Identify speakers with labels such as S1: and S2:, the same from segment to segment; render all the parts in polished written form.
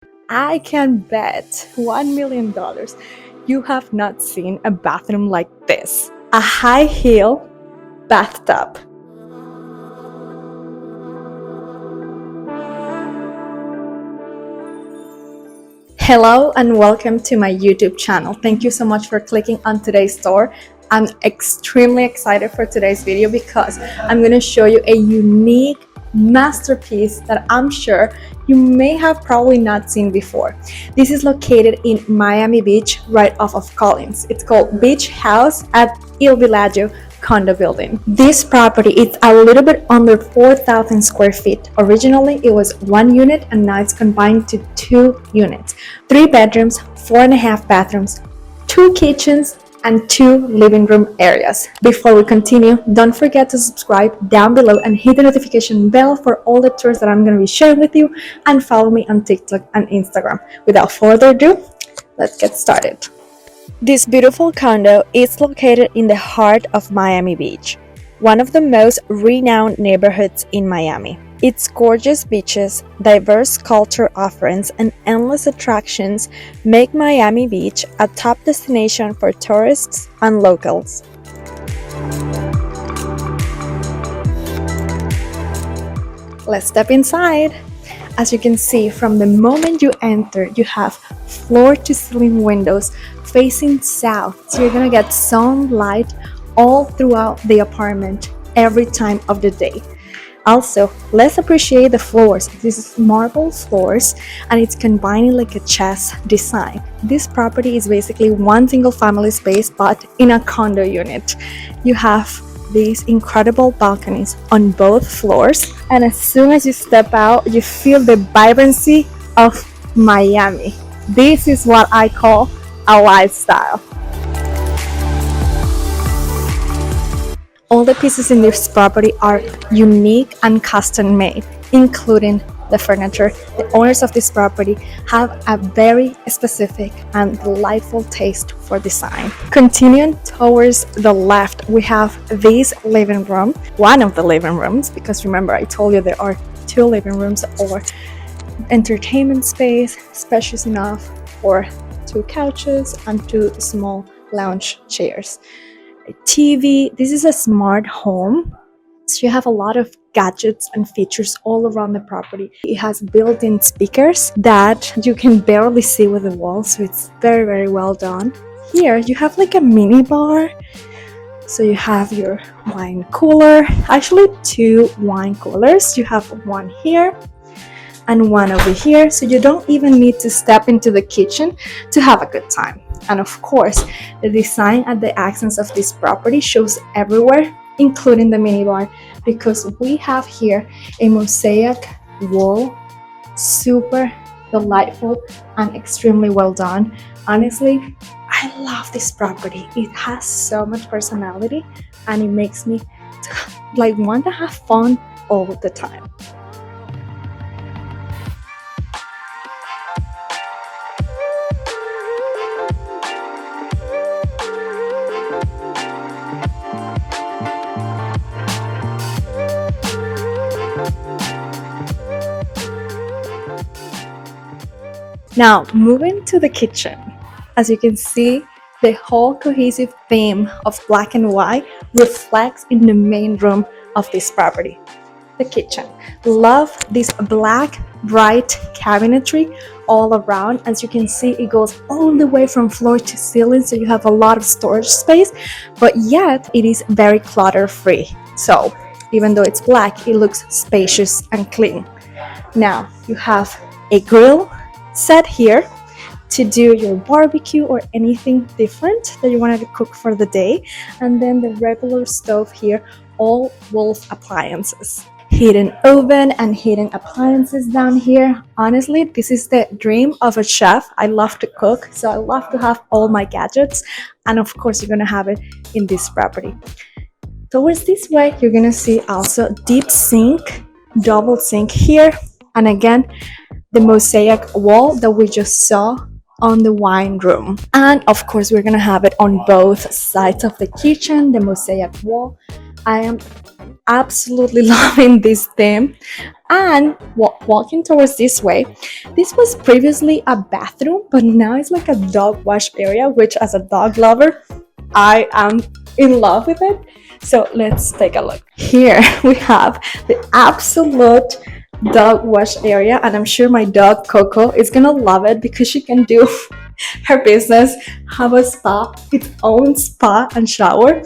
S1: I can bet $1 million you have not seen a bathroom like this. A high heel bathtub. Hello and welcome to my YouTube channel. Thank you so much for clicking on today's tour. I'm extremely excited for today's video because I'm going to show you a unique masterpiece that I'm sure you may have probably not seen before. This is located in Miami Beach, right off of Collins. It's called Beach House at Il Villaggio condo building. This property is a little bit under 4,000 square feet. Originally it was one unit and now it's combined to 2 units, 3 bedrooms, 4.5 bathrooms, 2 kitchens, and 2 living room areas. Before we continue, don't forget to subscribe down below and hit the notification bell for all the tours that I'm going to be sharing with you, and follow me on TikTok and Instagram. Without further ado, let's get started. This beautiful condo is located in the heart of Miami Beach, one of the most renowned neighborhoods in Miami. Its gorgeous beaches, diverse culture offerings, and endless attractions make Miami Beach a top destination for tourists and locals. Let's step inside. As you can see, from the moment you enter, you have floor-to-ceiling windows facing south, so you're gonna get sunlight all throughout the apartment every time of the day. Also, let's appreciate the floors. This is marble floors and it's combining like a chess design. This property is basically one single family space but in a condo unit. You have these incredible balconies on both floors, and as soon as you step out, you feel the vibrancy of Miami. This is what I call a lifestyle. All the pieces in this property are unique and custom made, including the furniture. The owners of this property have a very specific and delightful taste for design. Continuing towards the left, we have this living room, one of the living rooms, because remember I told you there are 2 living rooms or entertainment space, spacious enough for 2 couches and 2 small lounge chairs. A TV. This is a smart home, so you have a lot of gadgets and features all around the property. It has built-in speakers that you can barely see with the walls, so it's very, very well done. Here you have like a mini bar, so you have your wine cooler, actually 2 wine coolers. You have one here and one over here, so you don't even need to step into the kitchen to have a good time. And of course, the design at the accents of this property shows everywhere, including the minibar, because we have here a mosaic wall, super delightful and extremely well done. Honestly, I love this property. It has so much personality and it makes me like want to have fun all the time. Now, moving to the kitchen. As you can see, the whole cohesive theme of black and white reflects in the main room of this property, the kitchen. Love this black, bright cabinetry all around. As you can see, it goes all the way from floor to ceiling, so you have a lot of storage space, but yet it is very clutter-free. So, even though it's black, it looks spacious and clean. Now, you have a grill set here to do your barbecue or anything different that you wanted to cook for the day, and then the regular stove here, all Wolf appliances, hidden oven and hidden appliances down here. Honestly, this is the dream of a chef. I love to cook, so I love to have all my gadgets, and of course you're gonna have it in this property. Towards this way, you're gonna see also deep sink, double sink here, and again the mosaic wall that we just saw on the wine room. And of course we're gonna have it on both sides of the kitchen, the mosaic wall I am absolutely loving this theme. And walking towards this way, this was previously a bathroom, but now it's like a dog wash area, which as a dog lover, I am in love with it. So let's take a look. Here we have the absolute dog wash area, and I'm sure my dog Coco is gonna love it because she can do her business, have a spa, its own spa and shower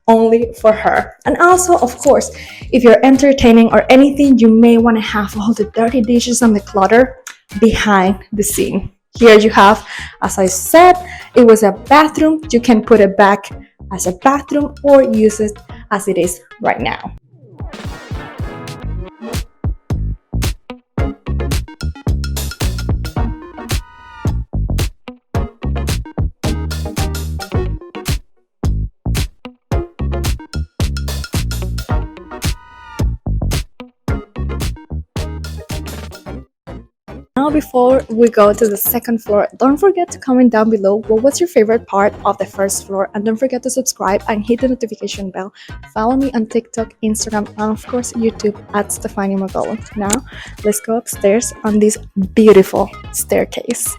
S1: only for her. And also, of course, if you're entertaining or anything, you may want to have all the dirty dishes and the clutter behind the scene. Here you have, as I said, it was a bathroom. You can put it back as a bathroom or use it as it is right now. Now, before we go to the second floor, don't forget to comment down below what was your favorite part of the first floor, and don't forget to subscribe and hit the notification bell. Follow me on TikTok, Instagram, and of course YouTube at Stefania Mogollon. Now, let's go upstairs on this beautiful staircase.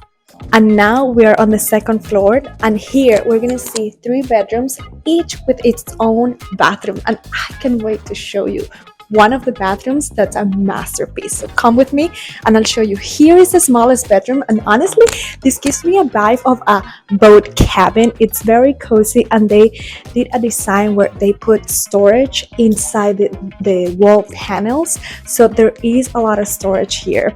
S1: And now we are on the second floor, and here we're gonna see 3 bedrooms, each with its own bathroom, and I can't wait to show you one of the bathrooms that's a masterpiece. So come with me and I'll show you. Here is the smallest bedroom, and honestly this gives me a vibe of a boat cabin. It's very cozy, and they did a design where they put storage inside the wall panels, so there is a lot of storage here.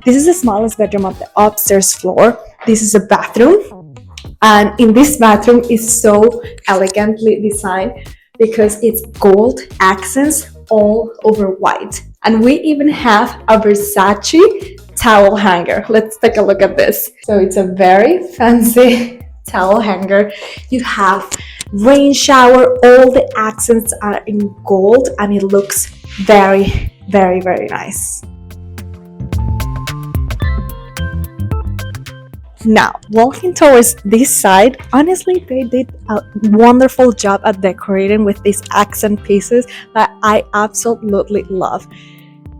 S1: This is the smallest bedroom of the upstairs floor. This is a bathroom, and in this bathroom is so elegantly designed because it's gold accents all over white. And we even have a Versace towel hanger. Let's take a look at this. So it's a very fancy towel hanger. You have rain shower, all the accents are in gold, and it looks very, very, very nice. Now, walking towards this side, honestly, they did a wonderful job at decorating with these accent pieces that I absolutely love.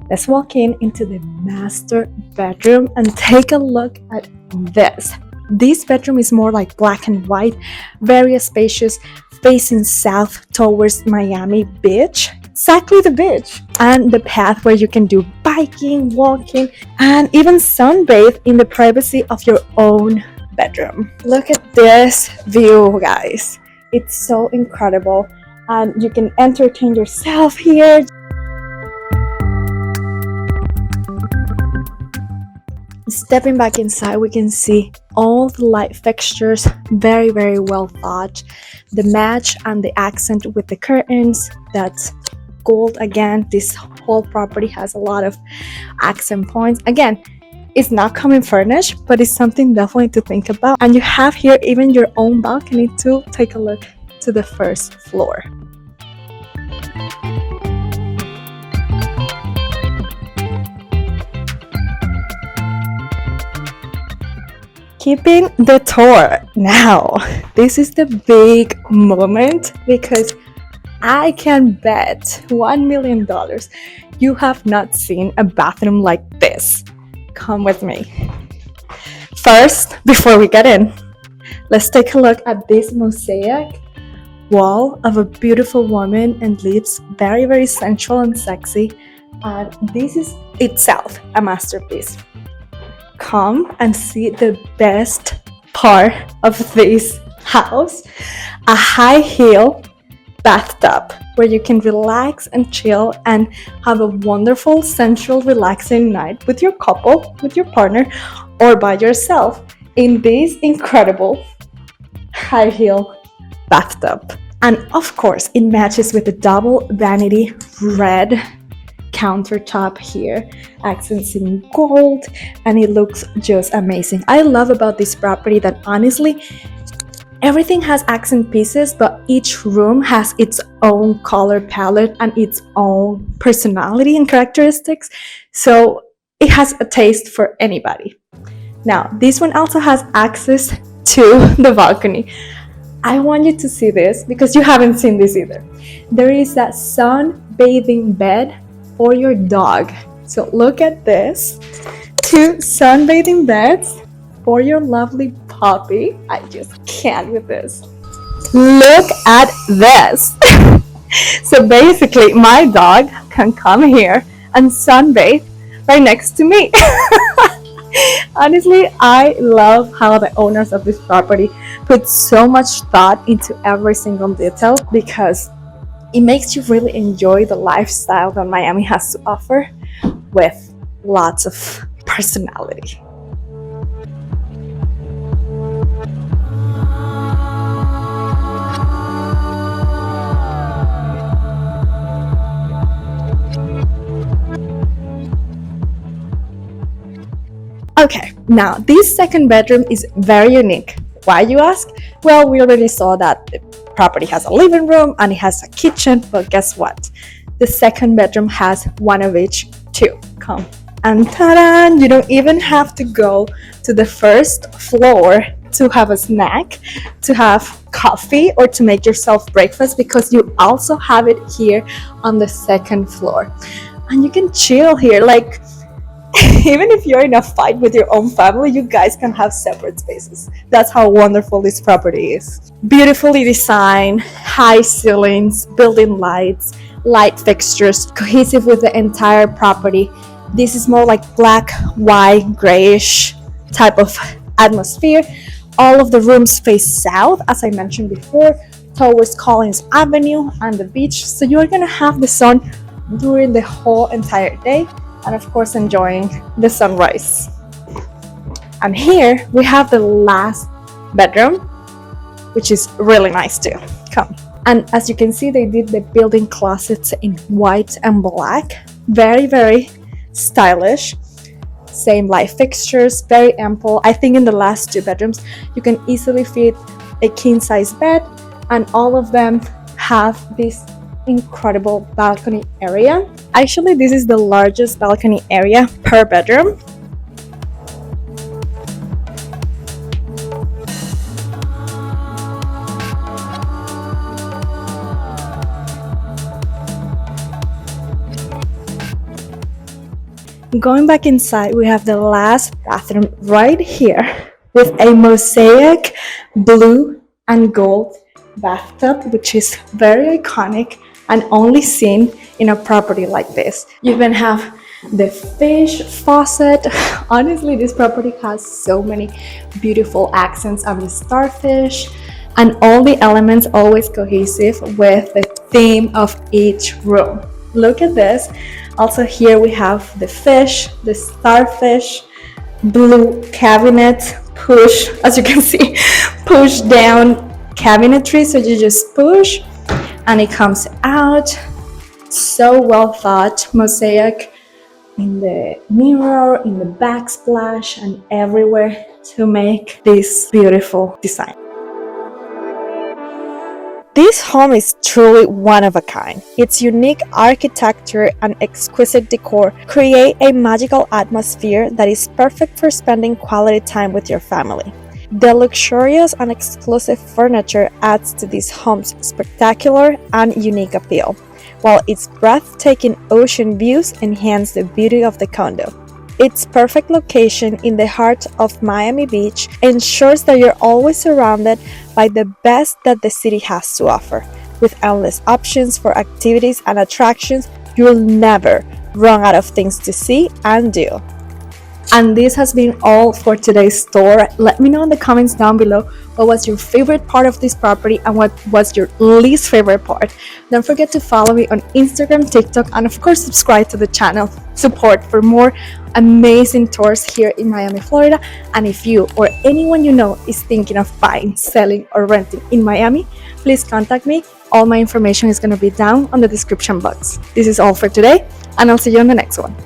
S1: Let's walk into the master bedroom and take a look at this. This bedroom is more like black and white, very spacious, facing south towards Miami Beach. Exactly the beach, and the path where you can do biking, walking, and even sunbathe in the privacy of your own bedroom. Look at this view, guys. It's so incredible, and you can entertain yourself here. Stepping back inside, we can see all the light fixtures, very, very well thought. The match and the accent with the curtains, that's gold again. This whole property has a lot of accent points. Again, it's not coming furnished, but it's something definitely to think about. And you have here even your own balcony to take a look to the first floor. Keeping the tour. Now, this is the big moment because I can bet $1 million you have not seen a bathroom like this. Come with me. First, before we get in, let's take a look at this mosaic wall of a beautiful woman and lips, very, very sensual and sexy. And this is itself a masterpiece. Come and see the best part of this house, a high heel bathtub where you can relax and chill and have a wonderful, sensual, relaxing night with your couple, with your partner, or by yourself in this incredible high heel bathtub. And of course, it matches with the double vanity red countertop here, accents in gold, and it looks just amazing. I love about this property that honestly everything has accent pieces, but each room has its own color palette and its own personality and characteristics, so it has a taste for anybody. Now, this one also has access to the balcony. I want you to see this because you haven't seen this either. There is a sunbathing bed for your dog. So look at this. 2 sunbathing beds for your lovely puppy. I just can't with this. Look at this. So basically my dog can come here and sunbathe right next to me. Honestly, I love how the owners of this property put so much thought into every single detail, because it makes you really enjoy the lifestyle that Miami has to offer with lots of personality. Okay, now this second bedroom is very unique. Why, you ask? Well, we already saw that the property has a living room and it has a kitchen, but guess what? The second bedroom has one of each too. Come. And ta-da! You don't even have to go to the first floor to have a snack, to have coffee, or to make yourself breakfast, because you also have it here on the second floor. And you can chill here, like even if you're in a fight with your own family, you guys can have separate spaces. That's how wonderful this property is. Beautifully designed, high ceilings, built-in lights, light fixtures, cohesive with the entire property. This is more like black, white, grayish type of atmosphere. All of the rooms face south, as I mentioned before, towards Collins Avenue and the beach. So you're gonna have the sun during the whole entire day, and of course enjoying the sunrise. And here we have the last bedroom, which is really nice too. Come. And as you can see, they did the built-in closets in white and black. Very, very stylish. Same light fixtures, very ample. I think in the last 2 bedrooms you can easily fit a king-size bed, and all of them have this incredible balcony area. Actually, this is the largest balcony area per bedroom. Going back inside, we have the last bathroom right here with a mosaic blue and gold bathtub, which is very iconic and only seen in a property like this. You even have the fish faucet. Honestly, this property has so many beautiful accents of the starfish, and all the elements always cohesive with the theme of each room. Look at this. Also here we have the fish, the starfish, blue cabinet, push, as you can see, push down cabinetry. So you just push and it comes out. So well thought, mosaic in the mirror, in the backsplash, and everywhere to make this beautiful design. This home is truly one of a kind. Its unique architecture and exquisite decor create a magical atmosphere that is perfect for spending quality time with your family. The luxurious and exclusive furniture adds to this home's spectacular and unique appeal, while its breathtaking ocean views enhance the beauty of the condo. Its perfect location in the heart of Miami Beach ensures that you're always surrounded by the best that the city has to offer. With endless options for activities and attractions, you'll never run out of things to see and do. And this has been all for today's tour. Let me know in the comments down below what was your favorite part of this property and what was your least favorite part. Don't forget to follow me on Instagram, TikTok, and of course subscribe to the channel. Support for more amazing tours here in Miami, Florida. And if you or anyone you know is thinking of buying, selling, or renting in Miami, please contact me. All my information is going to be down on the description box. This is all for today, and I'll see you on the next one.